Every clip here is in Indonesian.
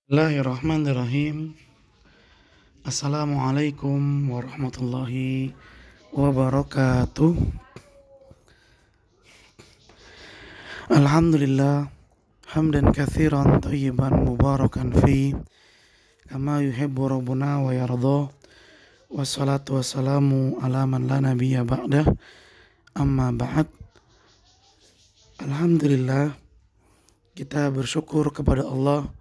Bismillahirrahmanirrahim. Assalamualaikum warahmatullahi wabarakatuh. Alhamdulillah hamdan katsiran thayyiban mubarakan fi kama yuhibbu rabbuna wa yardha. Wassalatu wassalamu ala man la nabiyya ba'dah. Amma ba'd. Alhamdulillah, kita bersyukur kepada Allah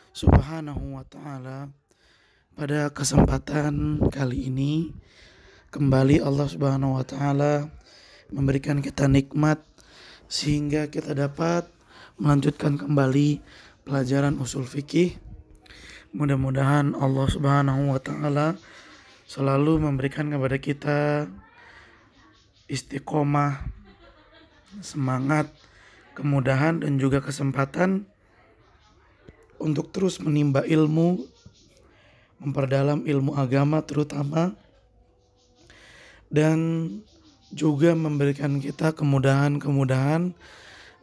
Subhanahu wa ta'ala. Pada kesempatan kali ini kembali Allah Subhanahu wa ta'ala memberikan kita nikmat sehingga kita dapat melanjutkan kembali pelajaran usul fikih. Mudah-mudahan Allah Subhanahu wa ta'ala selalu memberikan kepada kita istiqomah, semangat, kemudahan dan juga kesempatan untuk terus menimba ilmu, memperdalam ilmu agama terutama, dan juga memberikan kita kemudahan-kemudahan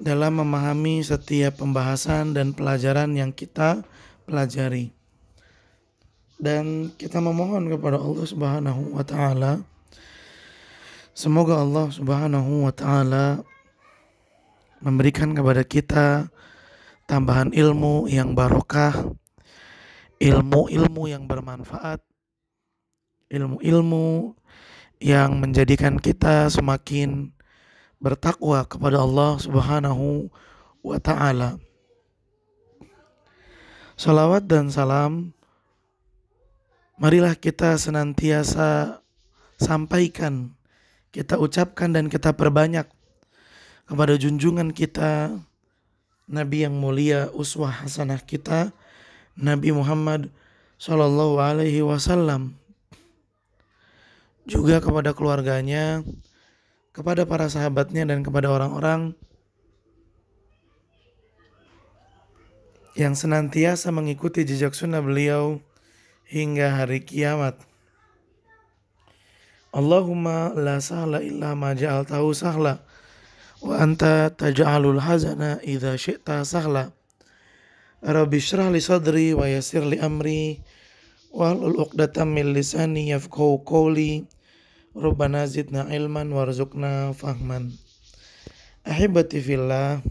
dalam memahami setiap pembahasan dan pelajaran yang kita pelajari. Dan kita memohon kepada Allah Subhanahu wa ta'ala, semoga Allah Subhanahu wa ta'ala memberikan kepada kita tambahan ilmu yang barokah, ilmu-ilmu yang bermanfaat, ilmu-ilmu yang menjadikan kita semakin bertakwa kepada Allah Subhanahu wa ta'ala. Salawat dan salam marilah kita senantiasa sampaikan, kita ucapkan dan kita perbanyak kepada junjungan kita, Nabi yang mulia, uswah hasanah kita, Nabi Muhammad Sallallahu Alaihi Wasallam, juga kepada keluarganya, kepada para sahabatnya, dan kepada orang-orang yang senantiasa mengikuti jejak sunnah beliau hingga hari kiamat. Allahumma la sahla illa ma ja'altahu sahla wa anta taj'alul hazana idza syi'ta sahla. Rabbi shrah li sadri wa yassir li amri wahlul 'uqdatam min lisani yafqahu qawli. Rabbana zidna ilman warzuqna fahman. Ahibati fillah,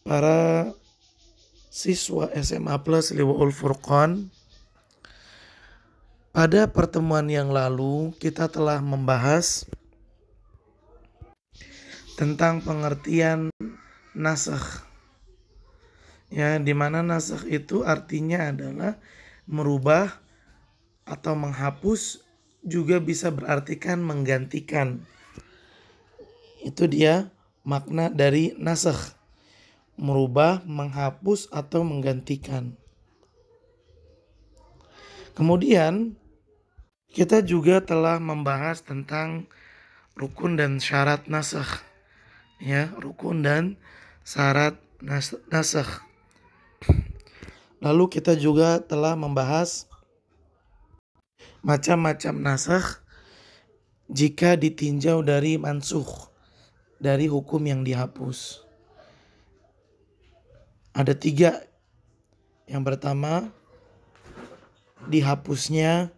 para siswa SMA Plus Liwaul Furqan, pada pertemuan yang lalu kita telah membahas tentang pengertian nasakh, ya, di mana nasakh itu artinya adalah merubah atau menghapus, juga bisa berartikan menggantikan. Itu dia makna dari nasakh, merubah, menghapus atau menggantikan. Kemudian kita juga telah membahas tentang rukun dan syarat nasakh, ya, rukun dan syarat nasakh. Lalu kita juga telah membahas macam-macam nasakh jika ditinjau dari mansukh, dari hukum yang dihapus. Ada 3. Yang pertama, dihapusnya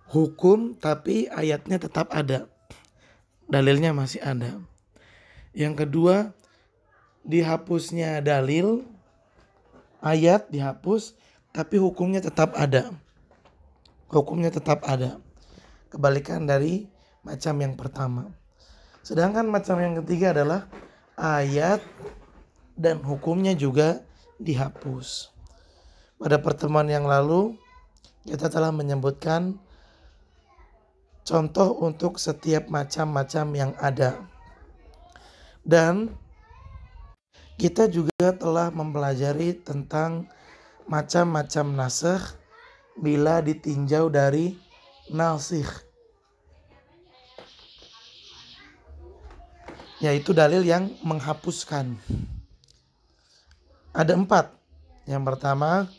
hukum tapi ayatnya tetap ada, dalilnya masih ada. Yang kedua, dihapusnya dalil, ayat dihapus tapi hukumnya tetap ada. Hukumnya tetap ada. Kebalikan dari macam yang pertama. Sedangkan macam yang ketiga adalah ayat dan hukumnya juga dihapus. Pada pertemuan yang lalu kita telah menyebutkan contoh untuk setiap macam-macam yang ada. Dan kita juga telah mempelajari tentang macam-macam nasakh bila ditinjau dari nasikh, yaitu dalil yang menghapuskan. Ada 4. Yang pertama,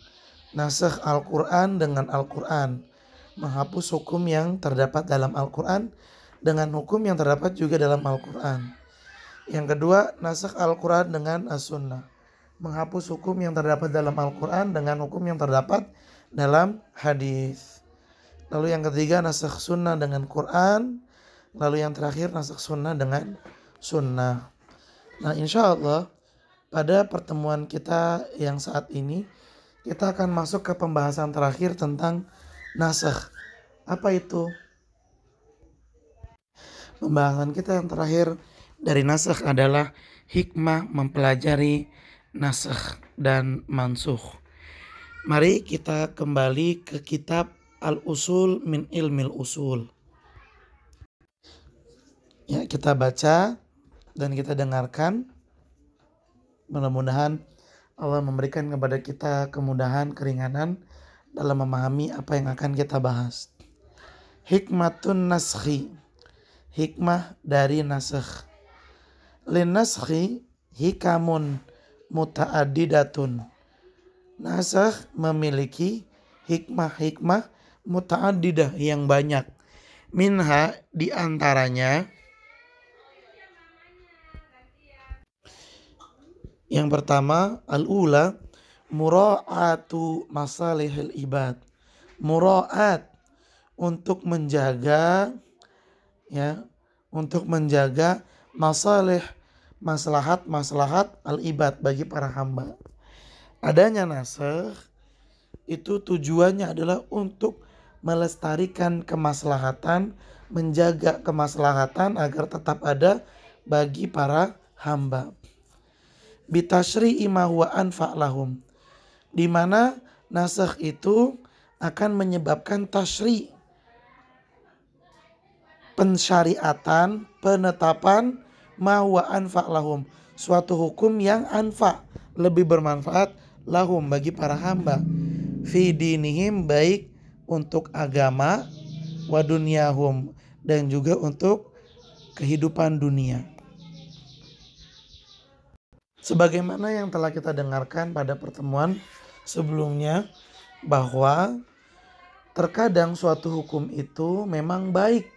nasakh Al-Quran dengan Al-Quran, menghapus hukum yang terdapat dalam Al-Quran dengan hukum yang terdapat juga dalam Al-Quran. Yang kedua, nasakh Al-Quran dengan As-Sunnah. Menghapus hukum yang terdapat dalam Al-Quran dengan hukum yang terdapat dalam hadis. Lalu yang ketiga, nasakh sunnah dengan Quran. Lalu yang terakhir, nasakh sunnah dengan sunnah. Nah, insya Allah pada pertemuan kita yang saat ini, kita akan masuk ke pembahasan terakhir tentang nasakh. Apa itu? Pembahasan kita yang terakhir dari nasakh adalah hikmah mempelajari nasakh dan mansukh. Mari kita kembali ke kitab Al-Usul min Ilmil Usul. Ya, kita baca dan kita dengarkan. Mudah-mudahan Allah memberikan kepada kita kemudahan, keringanan dalam memahami apa yang akan kita bahas. Hikmatun naskhi. Hikmah dari nasakh. Lin naskhi hikamun muta'addidatun. Nasakh memiliki hikmah-hikmah muta'addidah yang banyak. Minha diantaranya, yang pertama, al-ula mura'atu masalihil ibad. Mura'at, untuk menjaga, ya, untuk menjaga maslahat al-ibad bagi para hamba. Adanya nasakh itu tujuannya adalah untuk melestarikan kemaslahatan, menjaga kemaslahatan agar tetap ada bagi para hamba. Bitashri'i ma huwa anfa' lahum, di mana nasakh itu akan menyebabkan tasyri', pensyariatan, penetapan ma huwa anfa' lahum, suatu hukum yang anfa', lebih bermanfaat, lahum bagi para hamba, fi dinihim, baik untuk agama, wa dunyahum, dan juga untuk kehidupan dunia. Sebagaimana yang telah kita dengarkan pada pertemuan sebelumnya, bahwa terkadang suatu hukum itu memang baik,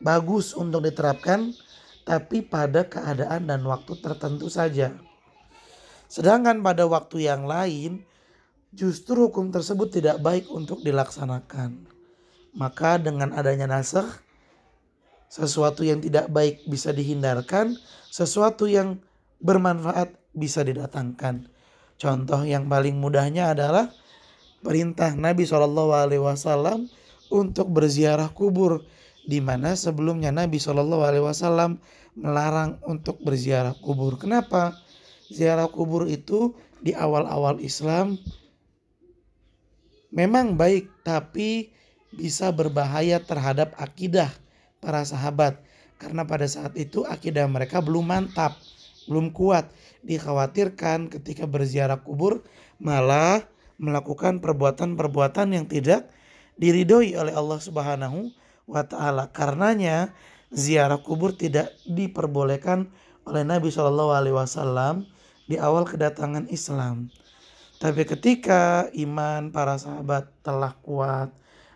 bagus untuk diterapkan, tapi pada keadaan dan waktu tertentu saja. Sedangkan pada waktu yang lain, justru hukum tersebut tidak baik untuk dilaksanakan. Maka dengan adanya nasakh, sesuatu yang tidak baik bisa dihindarkan, sesuatu yang bermanfaat bisa didatangkan. Contoh yang paling mudahnya adalah perintah Nabi SAW untuk berziarah kubur, di mana sebelumnya Nabi SAW melarang untuk berziarah kubur. Kenapa? Ziarah kubur itu di awal-awal Islam memang baik, tapi bisa berbahaya terhadap akidah para sahabat, karena pada saat itu akidah mereka belum mantap, belum kuat. Dikhawatirkan ketika berziarah kubur malah melakukan perbuatan-perbuatan yang tidak diridhoi oleh Allah Subhanahu wa taala. Karenanya ziarah kubur tidak diperbolehkan oleh Nabi SAW di awal kedatangan Islam. Tapi ketika iman para sahabat telah kuat,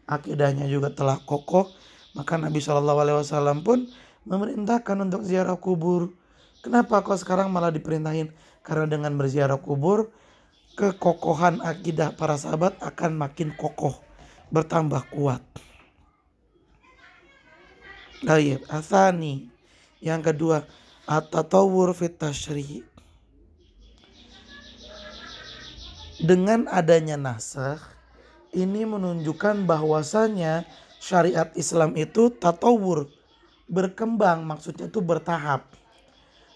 akidahnya juga telah kokoh, maka Nabi SAW pun memerintahkan untuk ziarah kubur. Kenapa kok sekarang malah diperintahin? Karena dengan berziarah kubur, kekokohan akidah para sahabat akan makin kokoh, bertambah kuat. Baik, asani, yang kedua, at-tatawwur fit tasyri'. Dengan adanya nasakh, ini menunjukkan bahwasanya syariat Islam itu tatawwur, berkembang, maksudnya itu bertahap.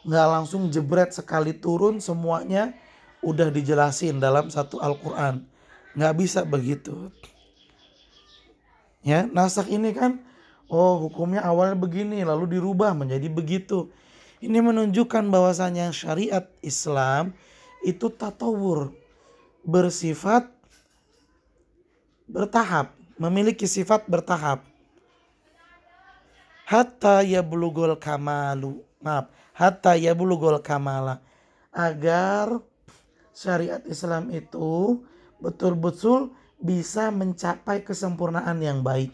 Nggak langsung jebret sekali turun semuanya udah dijelasin dalam satu Al-Quran. Nggak bisa begitu. Ya, nasakh ini kan, oh hukumnya awalnya begini lalu dirubah menjadi begitu. Ini menunjukkan bahwasanya syariat Islam itu tatawur, bersifat bertahap, memiliki sifat bertahap. Hatta yablugul kamalu, hatta yablugul kamala, agar syariat Islam itu betul-betul bisa mencapai kesempurnaan yang baik.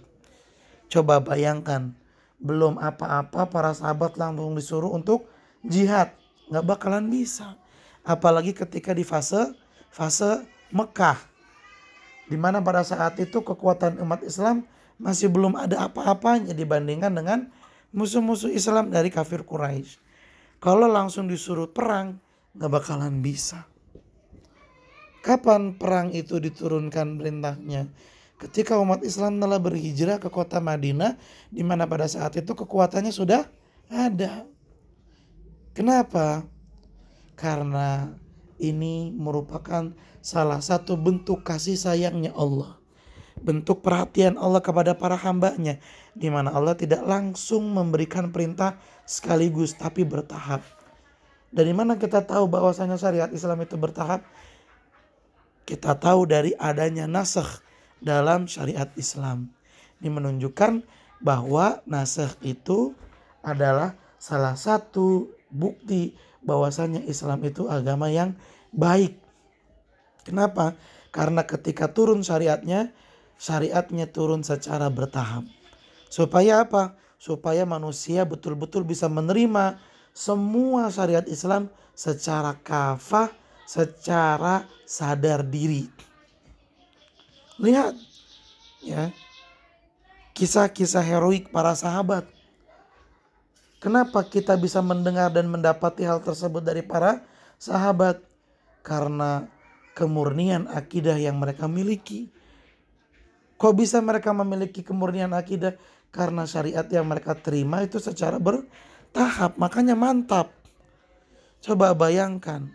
Coba bayangkan, belum apa-apa para sahabat langsung disuruh untuk jihad, nggak bakalan bisa. Apalagi ketika di fase Mekah, di mana pada saat itu kekuatan umat Islam masih belum ada apa-apanya dibandingkan dengan musuh-musuh Islam dari kafir Quraisy. Kalau langsung disuruh perang, nggak bakalan bisa. Kapan perang itu diturunkan perintahnya? Ketika umat Islam telah berhijrah ke kota Madinah, di mana pada saat itu kekuatannya sudah ada. Kenapa? Karena ini merupakan salah satu bentuk kasih sayangnya Allah. Bentuk perhatian Allah kepada para hambanya. Di mana Allah tidak langsung memberikan perintah sekaligus tapi bertahap. Dari mana kita tahu bahwasanya syariat Islam itu bertahap? Kita tahu dari adanya nasakh dalam syariat Islam. Ini menunjukkan bahwa nasakh itu adalah salah satu bukti bahwasanya Islam itu agama yang baik. Kenapa? Karena ketika turun syariatnya turun secara bertahap. Supaya apa? Supaya manusia betul-betul bisa menerima semua syariat Islam secara kafah, secara sadar diri. Lihat ya, kisah-kisah heroik para sahabat. Kenapa kita bisa mendengar dan mendapati hal tersebut dari para sahabat? Karena kemurnian akidah yang mereka miliki. Kok bisa mereka memiliki kemurnian akidah? Karena syariat yang mereka terima itu secara bertahap. Makanya mantap. Coba bayangkan.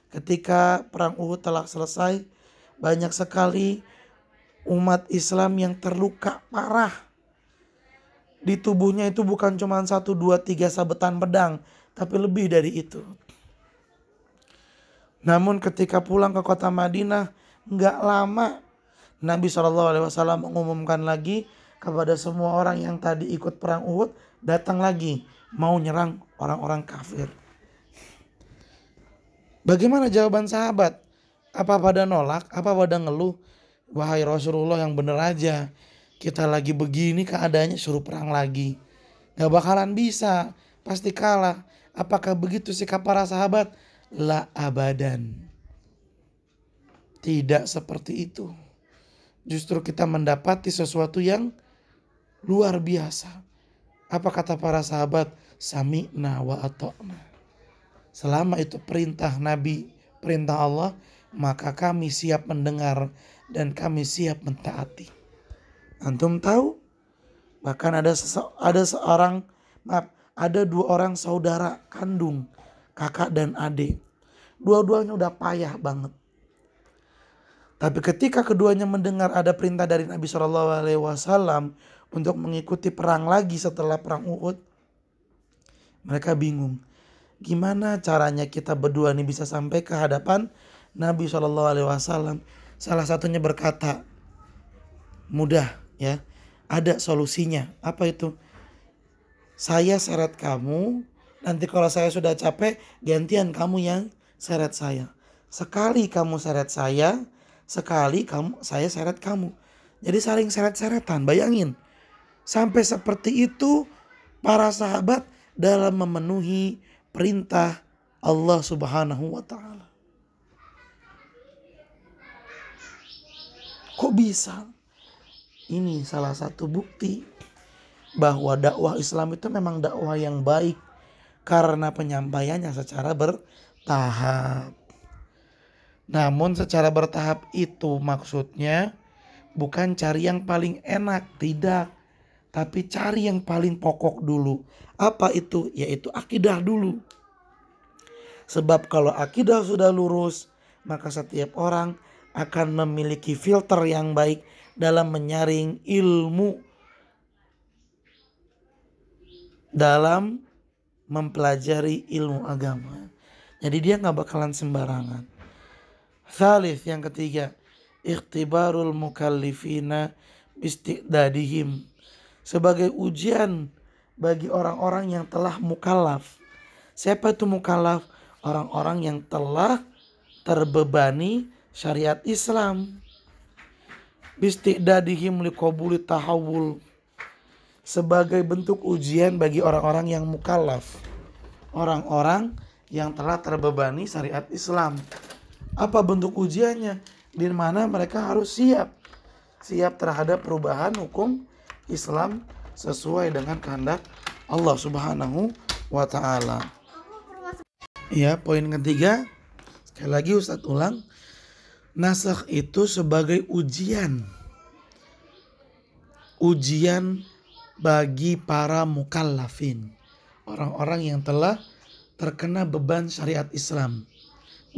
Ketika perang Uhud telah selesai, banyak sekali umat Islam yang terluka parah. Di tubuhnya itu bukan cuma 1, 2, 3 sabetan pedang, tapi lebih dari itu. Namun ketika pulang ke kota Madinah, gak lama Nabi SAW mengumumkan lagi kepada semua orang yang tadi ikut perang Uhud, datang lagi mau nyerang orang-orang kafir. Bagaimana jawaban sahabat? Apa pada nolak? Apa pada ngeluh? Wahai Rasulullah, yang bener aja. Kita lagi begini keadaannya suruh perang lagi. Gak bakalan bisa. Pasti kalah. Apakah begitu sikap para sahabat? La abadan. Tidak seperti itu. Justru kita mendapati sesuatu yang luar biasa. Apa kata para sahabat? Sami'na wa ata'na. Selama itu perintah Nabi, perintah Allah, maka kami siap mendengar dan kami siap mentaati. Antum tahu? Bahkan ada 2 orang saudara kandung, kakak dan adik. Dua-duanya udah payah banget. Tapi ketika keduanya mendengar ada perintah dari Nabi SAW untuk mengikuti perang lagi setelah perang Uhud, mereka bingung. Gimana caranya kita berdua nih bisa sampai ke hadapan Nabi SAW? Salah satunya berkata, mudah ya, ada solusinya. Apa itu? Saya seret kamu, nanti kalau saya sudah capek, gantian kamu yang seret saya. Sekali kamu seret saya, sekali saya seret kamu. Jadi saling seret-seretan, bayangin. Sampai seperti itu para sahabat dalam memenuhi perintah Allah Subhanahu wa ta'ala. Kok bisa? Ini salah satu bukti bahwa dakwah Islam itu memang dakwah yang baik karena penyampaiannya secara bertahap. Namun secara bertahap itu maksudnya bukan cari yang paling enak, tidak. Tapi cari yang paling pokok dulu. Apa itu? Yaitu akidah dulu. Sebab kalau akidah sudah lurus, maka setiap orang akan memiliki filter yang baik dalam menyaring ilmu, dalam mempelajari ilmu agama. Jadi dia gak bakalan sembarangan. Thalith, yang ketiga, ikhtibarul mukallifina bistiqdadihim. Sebagai ujian bagi orang-orang yang telah mukallaf. Siapa itu mukallaf? Orang-orang yang telah terbebani syariat Islam. Bistiqdadihim liqabuli tahawul. Sebagai bentuk ujian bagi orang-orang yang mukallaf. orang-orang yang telah terbebani syariat Islam. Apa bentuk ujiannya? Di mana mereka harus siap terhadap perubahan hukum Islam sesuai dengan kehendak Allah Subhanahu wa ta'ala. Ya, poin ketiga, sekali lagi Ustadz ulang, nasakh itu sebagai ujian bagi para mukallafin, orang-orang yang telah terkena beban syariat Islam,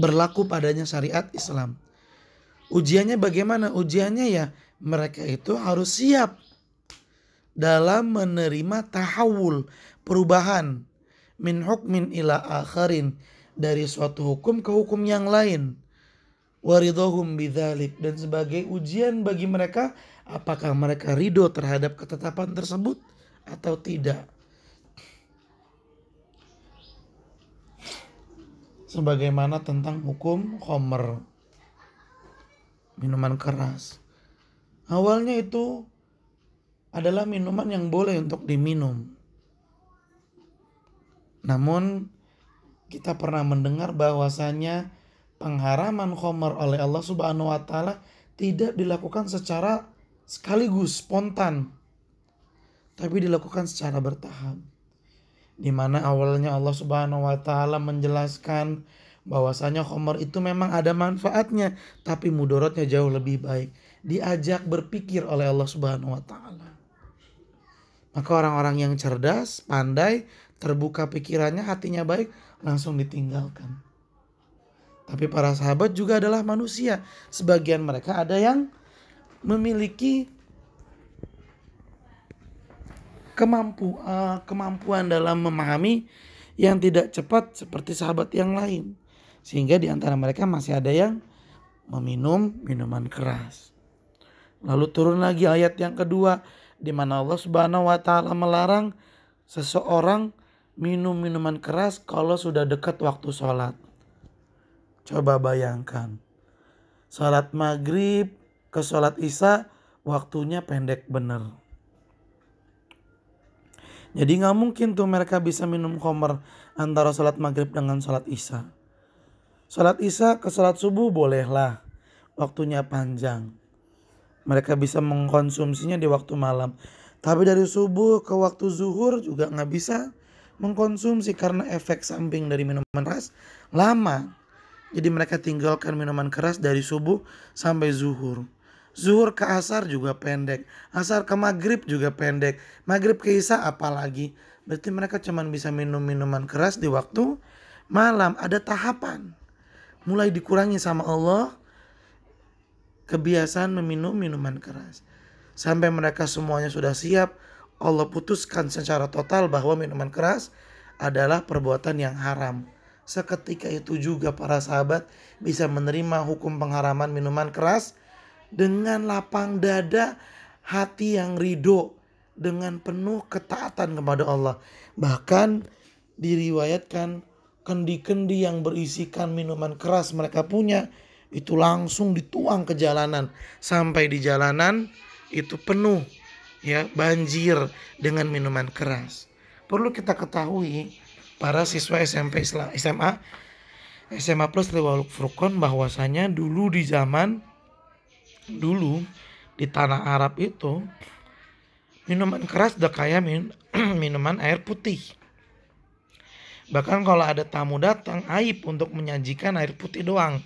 berlaku padanya syariat Islam. Ujiannya bagaimana? Ujiannya ya mereka itu harus siap dalam menerima tahawul, perubahan, min hukmin ila akharin, dari suatu hukum ke hukum yang lain, waridhahum bidzalik, dan sebagai ujian bagi mereka apakah mereka ridho terhadap ketetapan tersebut atau tidak. Sebagaimana tentang hukum khamr, minuman keras. Awalnya itu adalah minuman yang boleh untuk diminum. Namun kita pernah mendengar bahwasanya pengharaman khamr oleh Allah Subhanahu wa taala tidak dilakukan secara sekaligus spontan, tapi dilakukan secara bertahap. Di mana awalnya Allah Subhanahu wa taala menjelaskan bahwasanya khamr itu memang ada manfaatnya, tapi mudaratnya jauh lebih baik. Diajak berpikir oleh Allah Subhanahu wa taala. Maka orang-orang yang cerdas, pandai, terbuka pikirannya, hatinya baik, langsung ditinggalkan. Tapi para sahabat juga adalah manusia. Sebagian mereka ada yang memiliki kemampuan dalam memahami yang tidak cepat seperti sahabat yang lain. Sehingga di antara mereka masih ada yang meminum minuman keras. Lalu turun lagi ayat yang kedua, di mana Allah Subhanahu wa taala melarang seseorang minum minuman keras kalau sudah dekat waktu sholat. Coba bayangkan, sholat maghrib ke sholat isya waktunya pendek bener. Jadi gak mungkin tuh mereka bisa minum khamr antara sholat maghrib dengan sholat isya. Sholat isya ke sholat subuh bolehlah, waktunya panjang. Mereka bisa mengkonsumsinya di waktu malam. Tapi dari subuh ke waktu zuhur juga gak bisa mengkonsumsi karena efek samping dari minuman keras lama. Jadi mereka tinggalkan minuman keras dari subuh sampai zuhur. Zuhur ke asar juga pendek, asar ke maghrib juga pendek, maghrib ke isya apalagi. Berarti mereka cuma bisa minum minuman keras di waktu malam. Ada tahapan, mulai dikurangi sama Allah kebiasaan meminum minuman keras, sampai mereka semuanya sudah siap. Allah putuskan secara total bahwa minuman keras adalah perbuatan yang haram. Seketika itu juga para sahabat bisa menerima hukum pengharaman minuman keras dengan lapang dada, hati yang ridho, dengan penuh ketaatan kepada Allah. Bahkan diriwayatkan kendi-kendi yang berisikan minuman keras mereka punya itu langsung dituang ke jalanan, sampai di jalanan itu penuh, ya, banjir dengan minuman keras. Perlu kita ketahui para siswa SMP SMA plus Liwaul Furqan bahwasanya dulu di tanah Arab itu minuman keras udah kayak minuman air putih. Bahkan kalau ada tamu datang, aib untuk menyajikan air putih doang.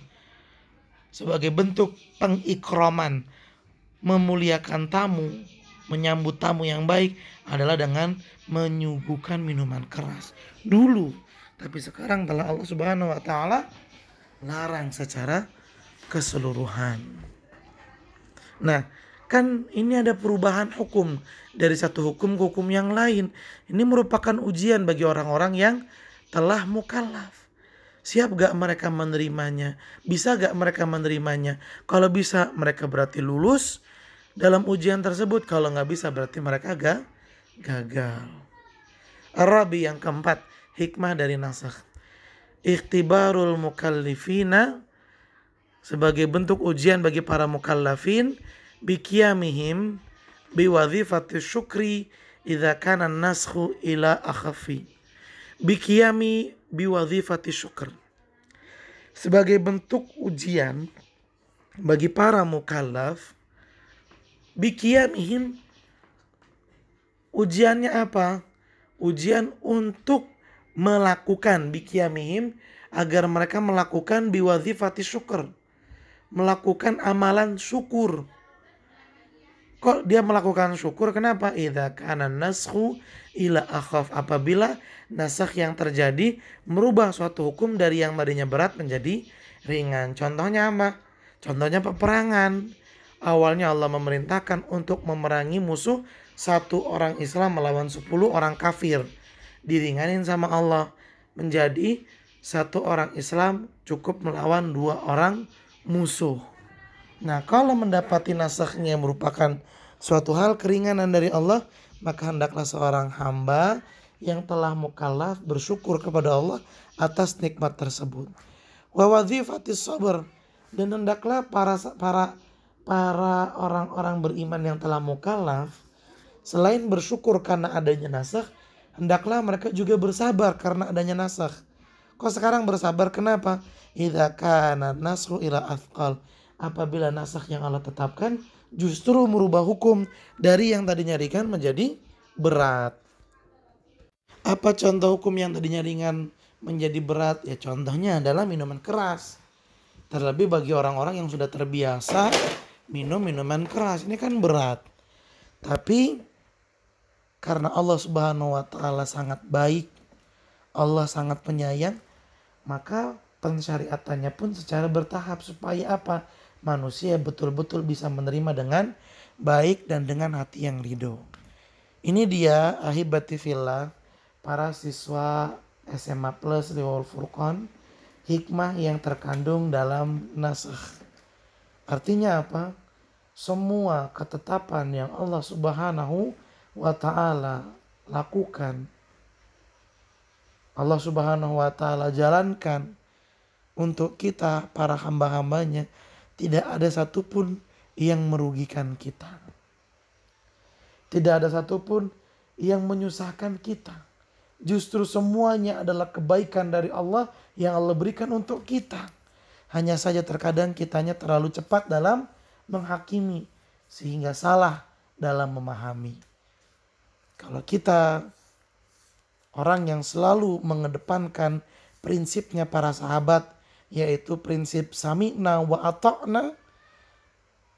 Sebagai bentuk pengikraman, memuliakan tamu, menyambut tamu yang baik adalah dengan menyuguhkan minuman keras dulu. Tapi sekarang telah Allah Subhanahu wa taala larang secara keseluruhan. Nah, kan ini ada perubahan hukum dari satu hukum ke hukum yang lain. Ini merupakan ujian bagi orang-orang yang telah mukallaf. Siap gak mereka menerimanya? Bisa gak mereka menerimanya? Kalau bisa, mereka berarti lulus dalam ujian tersebut. Kalau gak bisa, berarti mereka gagal. Ar-Rabi yang keempat, hikmah dari nasakh. Ikhtibarul mukallifina, sebagai bentuk ujian bagi para mukallafin, biqiyamihim biwadhifati syukri idza kana naskhu ila akhafi. Bikiyami biwadhifati syukur. Sebagai bentuk ujian bagi para mukallaf, bikiyamihim, ujiannya apa? Ujian untuk melakukan bikiyamihim, agar mereka melakukan biwadhifati syukur, melakukan amalan syukur. Kok dia melakukan syukur? Kenapa? Idza kana naskhu ila akhaf, apabila nasakh yang terjadi merubah suatu hukum dari yang tadinya berat menjadi ringan. Contohnya apa? Contohnya peperangan. Awalnya Allah memerintahkan untuk memerangi musuh satu orang Islam melawan 10 orang kafir. Diringanin sama Allah menjadi satu orang Islam cukup melawan 2 orang musuh. Nah, kalau mendapati nasakhnya merupakan suatu hal keringanan dari Allah, maka hendaklah seorang hamba yang telah mukallaf bersyukur kepada Allah atas nikmat tersebut. Wa wadhifatis sabr, dan hendaklah para orang-orang beriman yang telah mukallaf selain bersyukur karena adanya nasakh, hendaklah mereka juga bersabar karena adanya nasakh. Kok sekarang bersabar? Kenapa? Idza kana nasru ila athqal, apabila nasakh yang Allah tetapkan justru merubah hukum dari yang tadinya ringan menjadi berat. Apa contoh hukum yang tadinya ringan menjadi berat? Ya contohnya adalah minuman keras. Terlebih bagi orang-orang yang sudah terbiasa minum minuman keras, ini kan berat. Tapi karena Allah Subhanahu wa taala sangat baik, Allah sangat penyayang, maka pensyariatannya pun secara bertahap supaya apa? Manusia betul-betul bisa menerima dengan baik dan dengan hati yang ridho. Ini dia ahibati fillah, para siswa SMA Plus Riwal Furqan, hikmah yang terkandung dalam nasakh. Artinya apa? Semua ketetapan yang Allah Subhanahu wa taala lakukan, Allah Subhanahu wa taala jalankan untuk kita para hamba-hambanya, tidak ada satupun yang merugikan kita. Tidak ada satupun yang menyusahkan kita. Justru semuanya adalah kebaikan dari Allah yang Allah berikan untuk kita. Hanya saja terkadang kitanya terlalu cepat dalam menghakimi sehingga salah dalam memahami. Kalau kita orang yang selalu mengedepankan prinsipnya para sahabat, yaitu prinsip sami'na wa ata'na,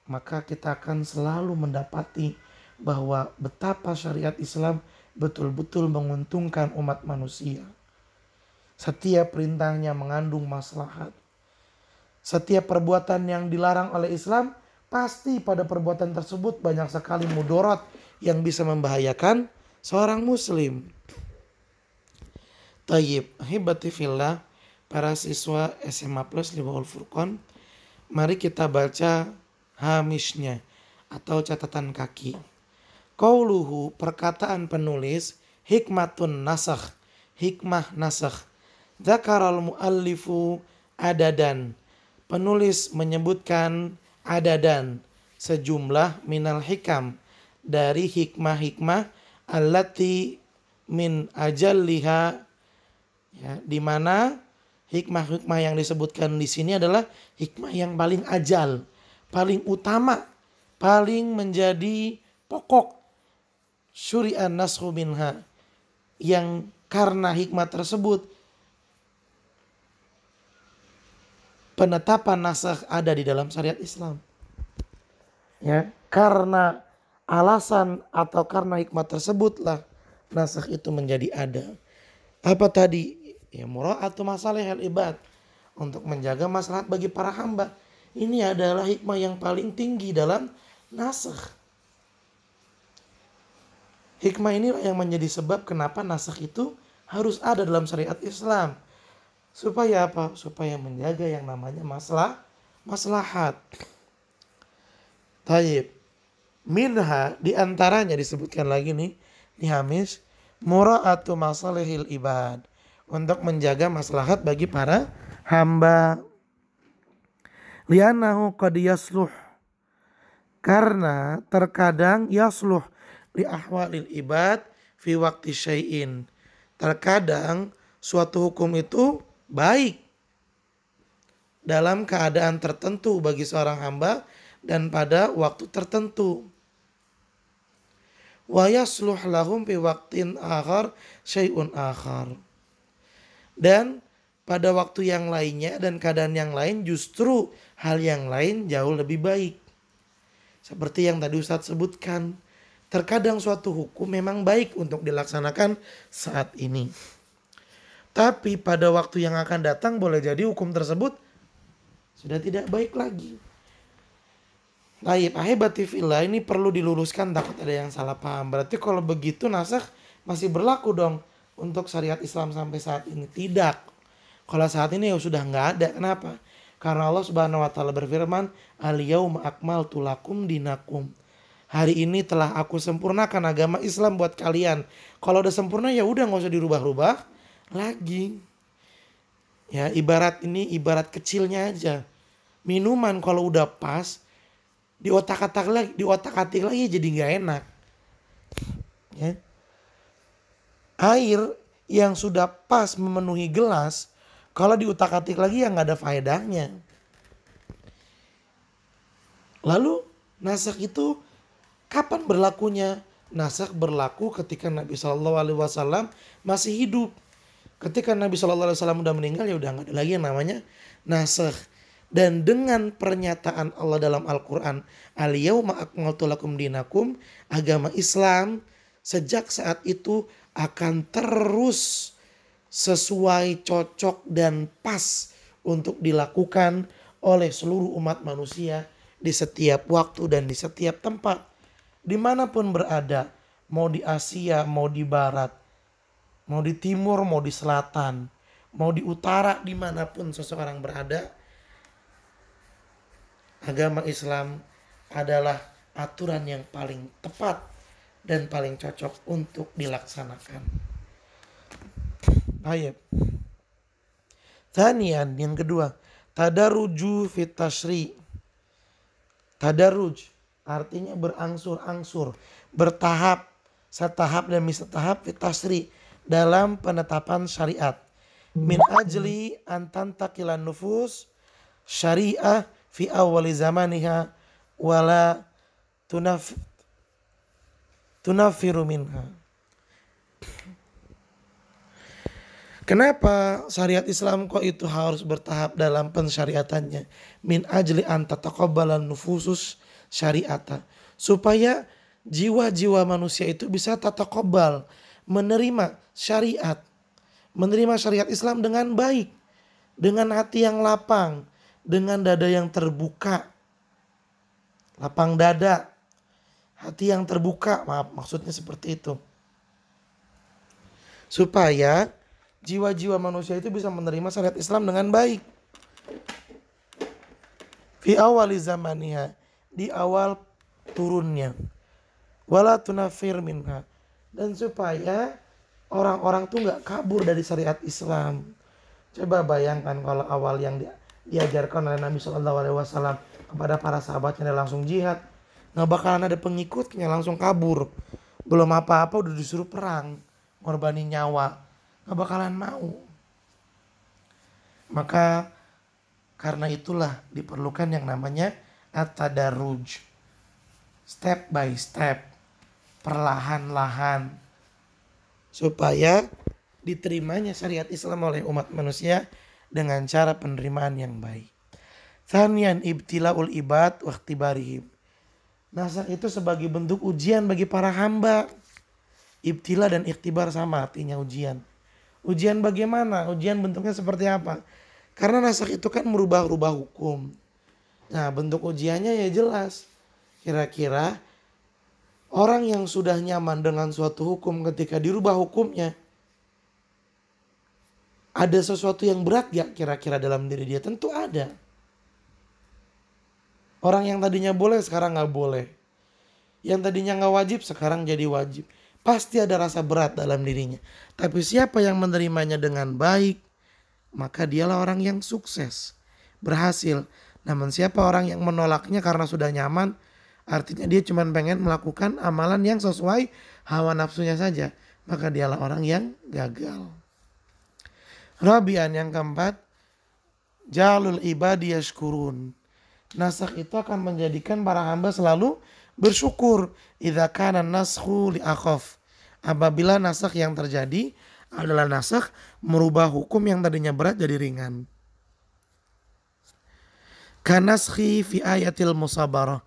maka kita akan selalu mendapati bahwa betapa syariat Islam betul-betul menguntungkan umat manusia. Setiap perintahnya mengandung maslahat. Setiap perbuatan yang dilarang oleh Islam, pasti pada perbuatan tersebut banyak sekali mudarat yang bisa membahayakan seorang muslim. Tayyib, ahibati fillah, para siswa SMA Plus Riwal Furqan, mari kita baca hamishnya atau catatan kaki. Qauluhu, perkataan penulis, hikmatun nasakh, hikmah nasakh. Dzakaral muallifu adadan, penulis menyebutkan adadan, sejumlah minal hikam, dari hikmah-hikmah allati min ajalliha, ya, di mana hikmah-hikmah yang disebutkan di sini adalah hikmah yang paling ajal, paling utama, paling menjadi pokok. Syuri'an naskhu minha, yang karena hikmah tersebut penetapan nasakh ada di dalam syariat Islam. Ya, karena alasan atau karena hikmah tersebutlah nasakh itu menjadi ada. Apa tadi? Ya, mura'atu masalihil ibad, untuk menjaga maslahat bagi para hamba. Ini adalah hikmah yang paling tinggi dalam nasakh. Hikmah inilah yang menjadi sebab kenapa nasakh itu harus ada dalam syariat Islam. Supaya apa? Supaya menjaga yang namanya maslahat. Tayyib. Minha, diantaranya disebutkan lagi nih di hamish, mura'atu masalihil ibad, untuk menjaga maslahat bagi para hamba. Li'annahu qad yasluh, karena terkadang yasluh li ahwalil ibad fi waqti syai'in, Terkadang suatu hukum itu baik dalam keadaan tertentu bagi seorang hamba dan pada waktu tertentu. Wa yasluh lahum fi waqtin akhar syai'un akhar. Dan pada waktu yang lainnya dan keadaan yang lain justru hal yang lain jauh lebih baik. Seperti yang tadi Ustadz sebutkan, terkadang suatu hukum memang baik untuk dilaksanakan saat ini. Tapi pada waktu yang akan datang boleh jadi hukum tersebut sudah tidak baik lagi. Taib, ahibati fillah, ini perlu diluruskan takut ada yang salah paham. Berarti kalau begitu nasakh masih berlaku dong untuk syariat Islam sampai saat ini? Tidak. Kalau saat ini ya sudah nggak ada. Kenapa? Karena Allah Subhanahu wa taala berfirman, "Al-yauma akmaltu lakum dinakum." Hari ini telah aku sempurnakan agama Islam buat kalian. Kalau udah sempurna ya udah nggak usah dirubah-rubah lagi. Ya ibarat kecilnya aja. Minuman kalau udah pas diotak-atik lagi jadi nggak enak. Ya. Air yang sudah pas memenuhi gelas, kalau diutak-atik lagi ya nggak ada faedahnya. Lalu nasakh itu kapan berlakunya? Nasakh berlaku ketika Nabi Shallallahu Alaihi Wasallam masih hidup. Ketika Nabi Shallallahu Alaihi Wasallam udah meninggal ya udah nggak ada lagi yang namanya nasakh. Dan dengan pernyataan Allah dalam Al-Quran, "Al-yauma akmaltu lakum dinakum," agama Islam sejak saat itu akan terus sesuai, cocok dan pas untuk dilakukan oleh seluruh umat manusia di setiap waktu dan di setiap tempat. Dimanapun berada, mau di Asia, mau di Barat, mau di Timur, mau di Selatan, mau di Utara, dimanapun seseorang berada, agama Islam adalah aturan yang paling tepat dan paling cocok untuk dilaksanakan. Ayat. Thanian, yang kedua, tadarruju fit tasyri'. Tadarruj artinya berangsur-angsur, bertahap, setahap demi setahap fit tasyri' dalam penetapan syariat. Min ajli antan takilan nufus syariah fi awali zamaniha wala tunafiru minha. Kenapa syariat Islam kok itu harus bertahap dalam pensyariatannya? Min ajli an tataqabbalan nufusus syariata. Supaya jiwa-jiwa manusia itu bisa tataqabbal, menerima syariat. Menerima syariat Islam dengan baik. Dengan hati yang lapang. Dengan dada yang terbuka. Lapang dada. Hati yang terbuka. Maaf, maksudnya seperti itu. Supaya jiwa-jiwa manusia itu bisa menerima syariat Islam dengan baik. Fi awali zamaniha. Di awal turunnya. Wala tunafir minha. Dan supaya orang-orang tuh gak kabur dari syariat Islam. Coba bayangkan kalau awal yang diajarkan oleh Nabi SAW kepada para sahabatnya dan langsung jihad, nggak bakalan ada pengikutnya, langsung kabur. Belum apa-apa udah disuruh perang, ngorbanin nyawa, nggak bakalan mau. Maka karena itulah diperlukan yang namanya at-tadarruj, step by step, perlahan-lahan, supaya diterimanya syariat Islam oleh umat manusia dengan cara penerimaan yang baik. Thanian ibtilaul ibad wa ikhtibarihim. Nasakh itu sebagai bentuk ujian bagi para hamba. Ibtila dan ikhtibar sama artinya ujian. Ujian bagaimana? Ujian bentuknya seperti apa? Karena nasakh itu kan merubah-rubah hukum. Nah, bentuk ujiannya ya jelas. Kira-kira orang yang sudah nyaman dengan suatu hukum ketika dirubah hukumnya, ada sesuatu yang berat gak kira-kira dalam diri dia? Tentu ada. Orang yang tadinya boleh sekarang gak boleh. Yang tadinya gak wajib sekarang jadi wajib. Pasti ada rasa berat dalam dirinya. Tapi siapa yang menerimanya dengan baik, maka dialah orang yang sukses, berhasil. Namun siapa orang yang menolaknya karena sudah nyaman, artinya dia cuma pengen melakukan amalan yang sesuai hawa nafsunya saja. maka dialah orang yang gagal. Rabi'an, yang keempat, jalul ibadi yashkurun. Nasakh itu akan menjadikan para hamba selalu bersyukur. Idza kana naskhu li akhaf. Apabila nasakh yang terjadi adalah nasakh merubah hukum yang tadinya berat jadi ringan. Kanaskhi fi ayatil musabarah.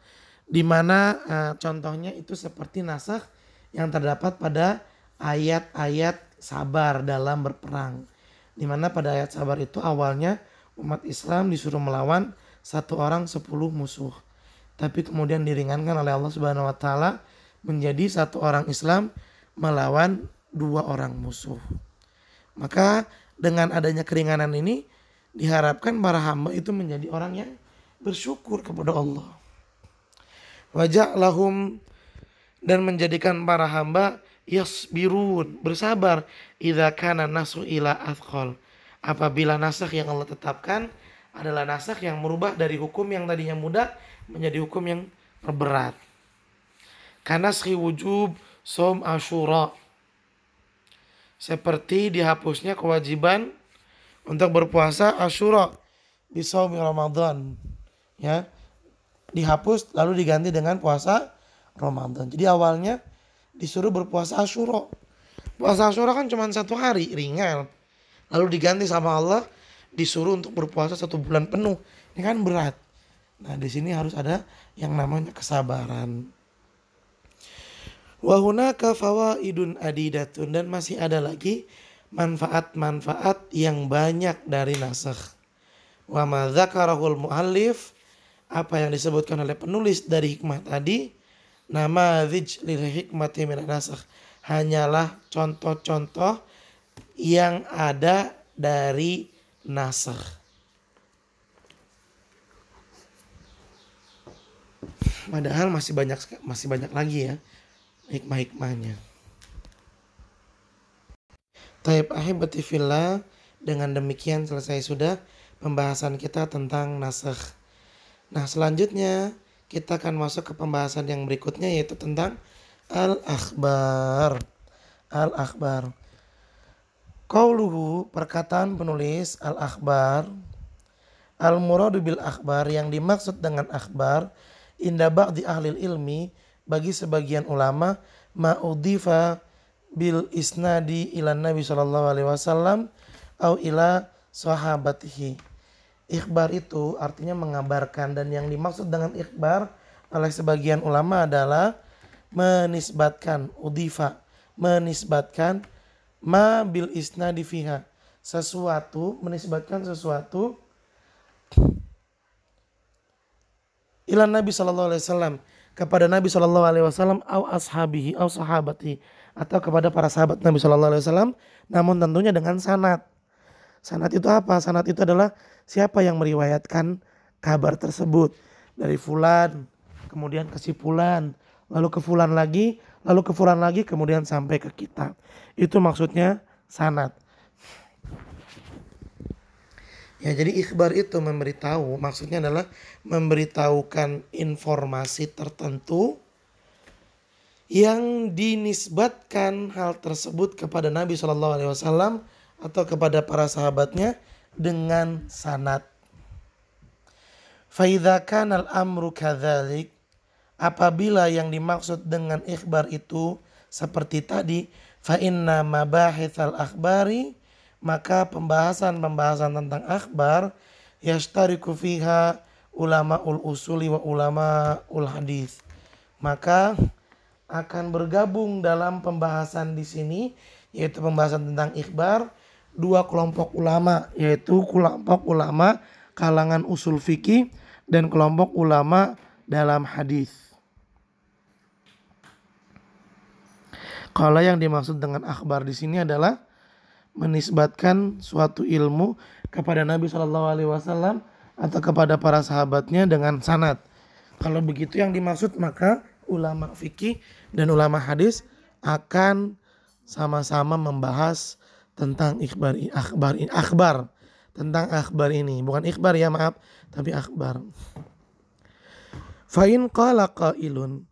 Di mana contohnya itu seperti nasakh yang terdapat pada ayat-ayat sabar dalam berperang. Di mana pada ayat sabar itu awalnya umat Islam disuruh melawan 1 orang 10 musuh. Tapi kemudian diringankan oleh Allah Subhanahu wa taala menjadi 1 orang Islam melawan 2 orang musuh. Maka dengan adanya keringanan ini diharapkan para hamba itu menjadi orang yang bersyukur kepada Allah. Waja'lahum, dan menjadikan para hamba yasbirun, bersabar, idza kana nasu ila athqal, apabila nasakh yang Allah tetapkan adalah nasakh yang merubah dari hukum yang tadinya mudah menjadi hukum yang berat. Kanaskhi wujub som Asyura, seperti dihapusnya kewajiban untuk berpuasa Asyura di shaumi Ramadan, ya, dihapus lalu diganti dengan puasa Ramadan. Jadi awalnya disuruh berpuasa Asyura. Puasa Asyura kan cuma 1 hari, ringan. Lalu diganti sama Allah disuruh untuk berpuasa 1 bulan penuh. Ini kan berat. Nah, di sini harus ada yang namanya kesabaran. Wa hunaka fawaidun adidatun, dan masih ada lagi manfaat-manfaat yang banyak dari nasakh. Wa ma dzakarahul muallif, apa yang disebutkan oleh penulis dari hikmah tadi, nama dzij lil hikmati min nasakh, hanyalah contoh-contoh yang ada dari nasakh. Padahal masih banyak lagi ya hikmah-hikmahnya. Taib ahibati fillah, dengan demikian selesai sudah pembahasan kita tentang nasakh. Nah, selanjutnya kita akan masuk ke pembahasan yang berikutnya, yaitu tentang al-akhbar. Al-akhbar. Qauluhu, perkataan penulis, al-akhbar. Al-muradu bil akhbar, yang dimaksud dengan akhbar, inda ba'di ahlil ilmi, bagi sebagian ulama, ma'udifa bil isnadi ila Nabi sallallahu alaihi wasallam au ila sahabatihi. Ikhbar itu artinya mengabarkan, dan yang dimaksud dengan ikhbar oleh sebagian ulama adalah menisbatkan, udifa, menisbatkan ma bil isnadi fiha, sesuatu, menisbatkan sesuatu ila Nabi sallallahu alaihi wasallam, kepada Nabi sallallahu alaihi wasallam, au ashabihi au sahabati, atau kepada para sahabat Nabi sallallahu alaihi wasallam, namun tentunya dengan sanad. Sanad itu apa? Sanad itu adalah siapa yang meriwayatkan kabar tersebut dari fulan, kemudian ke si fulan, lalu ke fulan lagi, lalu ke fulan lagi, kemudian sampai ke kita. Itu maksudnya sanad. Ya, jadi ikhbar itu memberitahu, maksudnya adalah memberitahukan informasi tertentu yang dinisbatkan hal tersebut kepada Nabi SAW atau kepada para sahabatnya dengan sanad. Fa idza kana al-amru kadzalik, apabila yang dimaksud dengan ikhbar itu seperti tadi, fa inna mabahitsal akhbari, maka pembahasan tentang akhbar yashtariku fiha ulamaul usuli wa ulamaul hadis, maka akan bergabung dalam pembahasan di sini, yaitu pembahasan tentang ikhbar, 2 kelompok ulama, yaitu kelompok ulama kalangan usul fikih dan kelompok ulama dalam hadis. Kalau yang dimaksud dengan akhbar di sini adalah menisbatkan suatu ilmu kepada Nabi SAW atau kepada para sahabatnya dengan sanad. Kalau begitu yang dimaksud, maka ulama fikih dan ulama hadis akan sama-sama membahas tentang akhbar tentang akhbar ini, bukan ikhbar ya, maaf, tapi akhbar. Fa in qala qailun,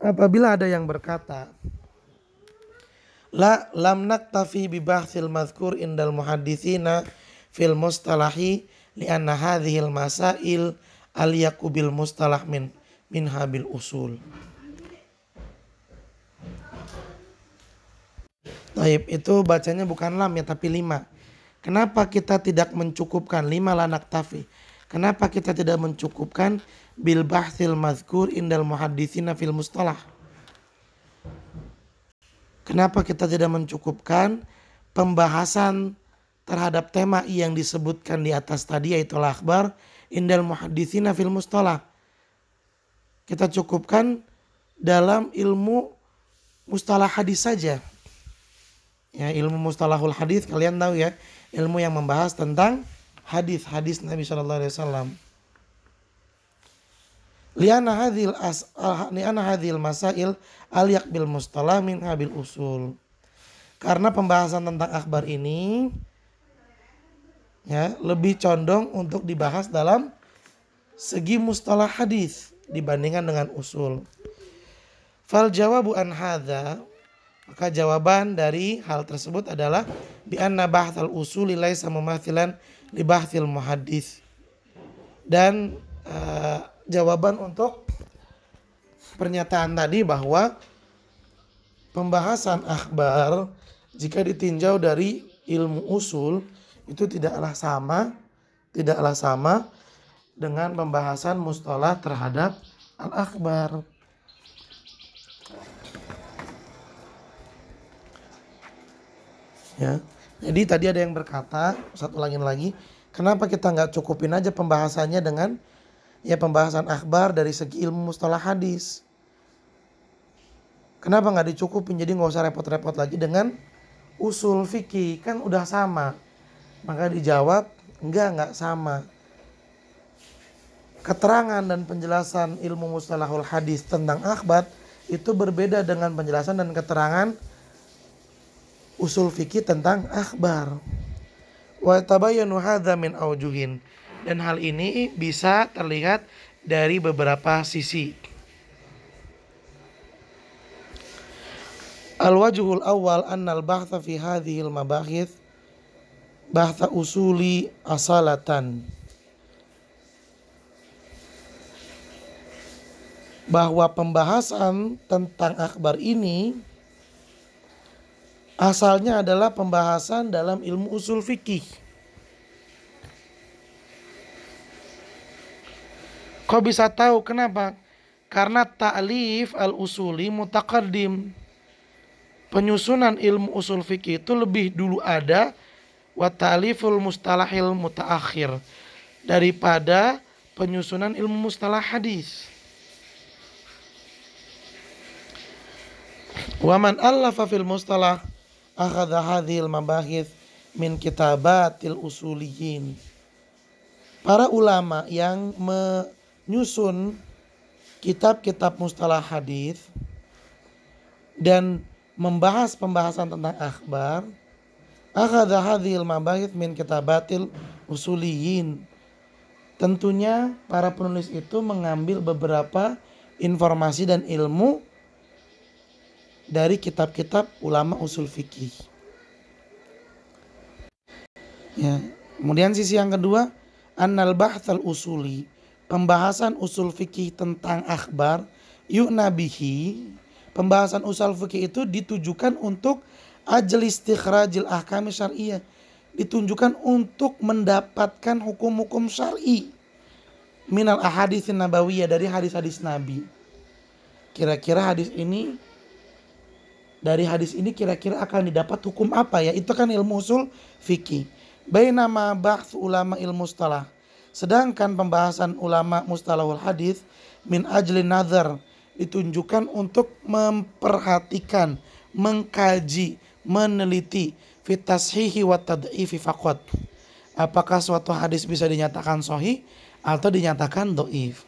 apabila ada yang berkata, La lam naktafi bi bahthil madhkur indal muhadditsina fil mustalahi lianna hadhil masail aliyaku bil mustalah min habil usul. Taib itu bacanya bukan lam ya tapi 5. Kenapa kita tidak mencukupkan 5 la naktafi? Kenapa kita tidak mencukupkan bil bahthil madhkur indal muhadditsina fil mustalah? Kenapa kita tidak mencukupkan pembahasan terhadap tema yang disebutkan di atas tadi yaitu al-akhbar indal muhadditsina fil mustalah? Kita cukupkan dalam ilmu mustalah hadis saja. Ya, ilmu mustalahul hadis kalian tahu ya, ilmu yang membahas tentang hadis-hadis Nabi sallallahu alaihi wasallam. Liana hadhil masail aliyak bil mustalah min habil usul. Karena pembahasan tentang akhbar ini ya lebih condong untuk dibahas dalam segi mustalah hadis dibandingkan dengan usul. Fal jawabu an hadza, maka jawaban dari hal tersebut adalah bi anna bahthal usuli laisa mumathilan li bahthil muhaddits. Dan jawaban untuk pernyataan tadi bahwa pembahasan akhbar jika ditinjau dari ilmu usul itu tidaklah sama dengan pembahasan mustalah terhadap al-akhbar. Ya, jadi tadi ada yang berkata, Ustaz ulangin lagi, kenapa kita nggak cukupin aja pembahasannya dengan ya pembahasan akhbar dari segi ilmu mustalah hadis? Kenapa nggak dicukupin? Jadi nggak usah repot-repot lagi dengan usul fikih, kan udah sama. Maka dijawab nggak sama. Keterangan dan penjelasan ilmu mustalahul hadis tentang akhbar itu berbeda dengan penjelasan dan keterangan usul fikih tentang akhbar. Wa tabayyanu hadza min aujuhin, dan hal ini bisa terlihat dari beberapa sisi. Al-wajhul awal annal bahtha fi hadhil mabahith bahtha usuli asalatan, bahwa pembahasan tentang akhbar ini asalnya adalah pembahasan dalam ilmu usul fikih. Kau bisa tahu kenapa? Karena ta'lif al-usuli mutaqaddim. Penyusunan ilmu usul fikih itu lebih dulu ada, wa ta'liful mustalahil mutaakhir, daripada penyusunan ilmu mustalah hadis. Wa man allafa fil mustalah akhadha hadhil mabahith min kitabatil usuliyin. Para ulama yang menyusun kitab-kitab mustalah hadis dan membahas pembahasan tentang akhbar, akhadha hadhil mabahith min kitabatil usuliyin. Tentunya para penulis itu mengambil beberapa informasi dan ilmu dari kitab-kitab ulama usul fikih. Ya, kemudian sisi yang kedua, annal bahthal usuli, pembahasan usul fikih tentang akhbar, yu'na bihi, pembahasan usul fikih itu ditujukan untuk ajal istikhrajil ahkam syar'iyyah, ditunjukkan untuk mendapatkan hukum-hukum syar'i minal ahaditsin nabawiyah, dari hadis-hadis Nabi. Kira-kira hadis ini, dari hadis ini kira-kira akan didapat hukum apa ya? Itu kan ilmu usul fikih. Bainama bahts ulama ilmu mustalah, sedangkan pembahasan ulama mustalahul hadis min ajli nazar, ditunjukkan untuk memperhatikan, mengkaji, meneliti fit tashihi wa tad'ifi faqat. Apakah suatu hadis bisa dinyatakan sahih atau dinyatakan dhaif?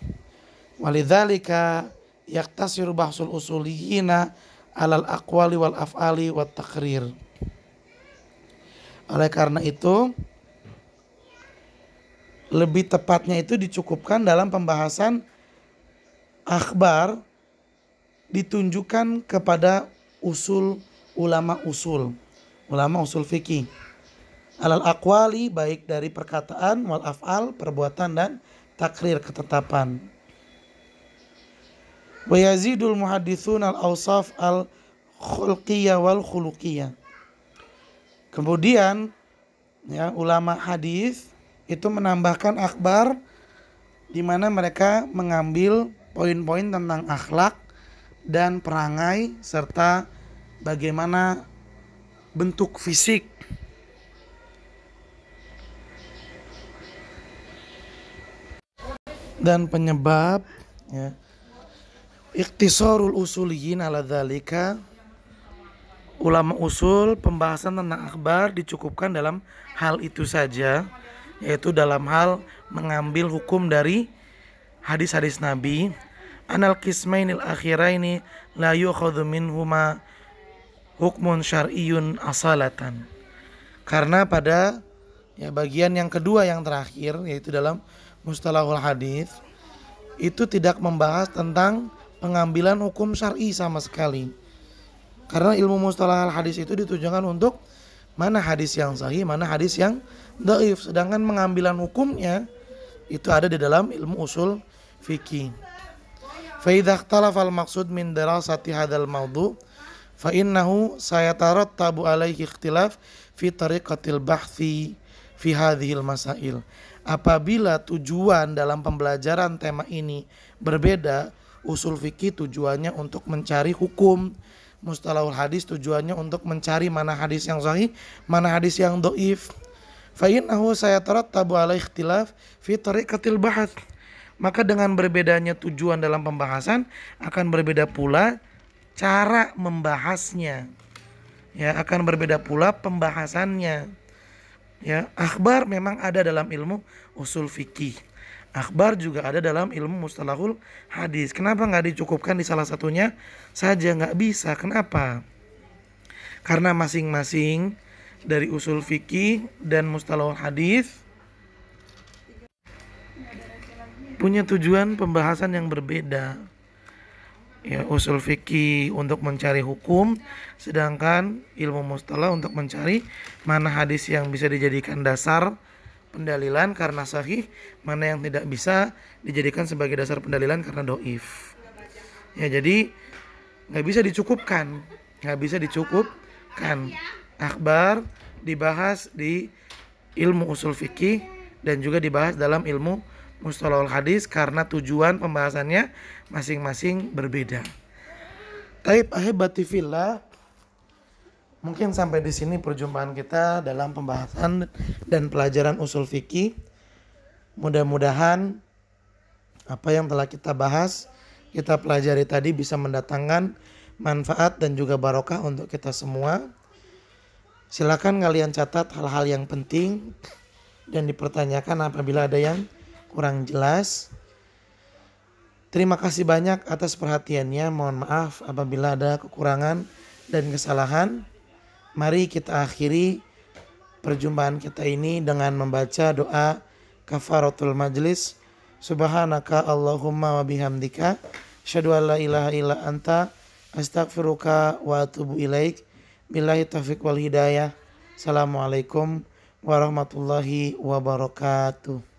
Walidzalika yaktasiru bahsul usuliyina alal aqwali wal af'ali wat takrir. Oleh karena itu lebih tepatnya itu dicukupkan dalam pembahasan akhbar, ditunjukkan kepada ulama usul fikih. Alal aqwali, baik dari perkataan, wal af'al, perbuatan, dan takrir, ketetapan. Wa yazidul muhaditsun al awsaf al khulqiyah wal khuluqiyah. Kemudian ya, ulama hadis itu menambahkan akhbar di mana mereka mengambil poin-poin tentang akhlak dan perangai serta bagaimana bentuk fisik dan penyebab ya. Ikhtisarul usuliyin ala dzalika, ulama usul pembahasan tentang akhbar dicukupkan dalam hal itu saja, yaitu dalam hal mengambil hukum dari hadis-hadis Nabi. Anal qismainil akhiraini la yukhadhu minhuma hukmun syar'iyyun asalatan. Karena pada ya bagian yang kedua yang terakhir, yaitu dalam mustalahul hadis, itu tidak membahas tentang pengambilan hukum syar'i sama sekali. Karena ilmu mustalahul hadis itu ditujukan untuk mana hadis yang sahih, mana hadis yang dhaif. Sedangkan pengambilan hukumnya itu ada di dalam ilmu usul fikih. Fa idza ikhtalafa al-maqsud min dirasati hadzal mawdu' fa innahu sayatarattabu alaihi ikhtilaf fi tariqatil bahthi fi hadhil masail. Apabila tujuan dalam pembelajaran tema ini berbeda, usul fikih tujuannya untuk mencari hukum, mustalahul hadis tujuannya untuk mencari mana hadis yang sahih, mana hadis yang dhaif. Fa innahu sayatarattabu alaihi ikhtilaf fi tariqatil bahth. Maka dengan berbedanya tujuan dalam pembahasan akan berbeda pula cara membahasnya. Ya, akan berbeda pula pembahasannya. Ya, akhbar memang ada dalam ilmu usul fikih. Akhbar juga ada dalam ilmu mustalahul hadis. Kenapa nggak dicukupkan di salah satunya saja? Nggak bisa. Kenapa? Karena masing-masing dari usul fikih dan mustalahul hadis punya tujuan pembahasan yang berbeda. Ya, usul fikih untuk mencari hukum, sedangkan ilmu mustalah untuk mencari mana hadis yang bisa dijadikan dasar pendalilan karena sahih, mana yang tidak bisa dijadikan sebagai dasar pendalilan karena dhaif. Ya, jadi nggak bisa dicukupkan. Akhbar dibahas di ilmu usul fikih dan juga dibahas dalam ilmu mustalahul hadis karena tujuan pembahasannya masing-masing berbeda. Taib ahibati fillah, mungkin sampai di sini perjumpaan kita dalam pembahasan dan pelajaran usul fikih. Mudah-mudahan apa yang telah kita bahas, kita pelajari tadi bisa mendatangkan manfaat dan juga barokah untuk kita semua. Silakan kalian catat hal-hal yang penting dan dipertanyakan apabila ada yang kurang jelas. Terima kasih banyak atas perhatiannya. Mohon maaf apabila ada kekurangan dan kesalahan. Mari kita akhiri perjumpaan kita ini dengan membaca doa kafaratul majlis. Subhanaka Allahumma wa bihamdika asyhadu an la ilaha illa anta astaghfiruka wa atubu ilaik. Billahi taufiq wal hidayah. Assalamualaikum warahmatullahi wabarakatuh.